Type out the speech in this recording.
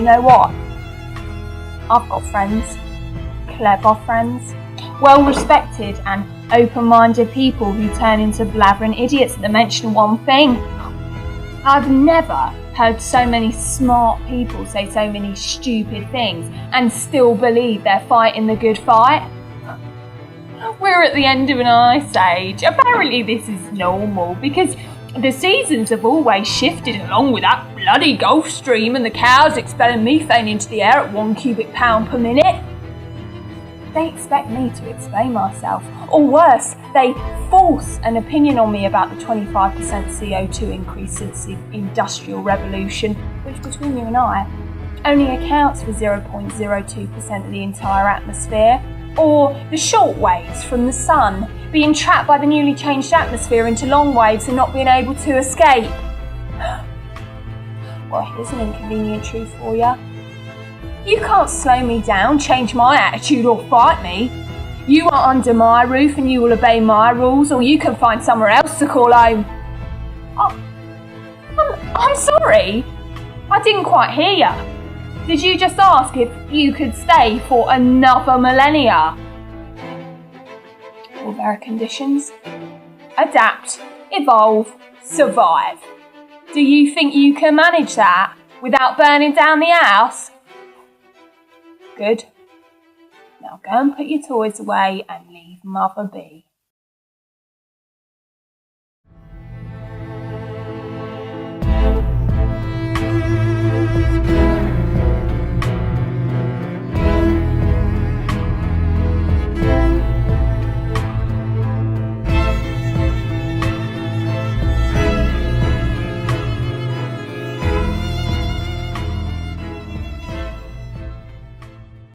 you know what? I've got friends, clever friends, well-respected and open-minded people who turn into blathering idiots at the mention of one thing. I've never heard so many smart people say so many stupid things and still believe they're fighting the good fight. We're at the end of an ice age. Apparently this is normal because the seasons have always shifted along with that bloody Gulf Stream and the cows expelling methane into the air at 1 cubic pound per minute. They expect me to explain myself, or worse, they force an opinion on me about the 25% CO2 increase since the Industrial Revolution, which between you and I only accounts for 0.02% of the entire atmosphere, or the short waves from the sun being trapped by the newly changed atmosphere into long waves and not being able to escape. Well, here's an inconvenient truth for you. You can't slow me down, change my attitude or fight me. You are under my roof and you will obey my rules, or you can find somewhere else to call home. I'm sorry. I didn't quite hear you. Did you just ask if you could stay for another millennia? Well, there are conditions. Adapt, evolve, survive. Do you think you can manage that without burning down the house? Good. Now go and put your toys away and leave Mother be.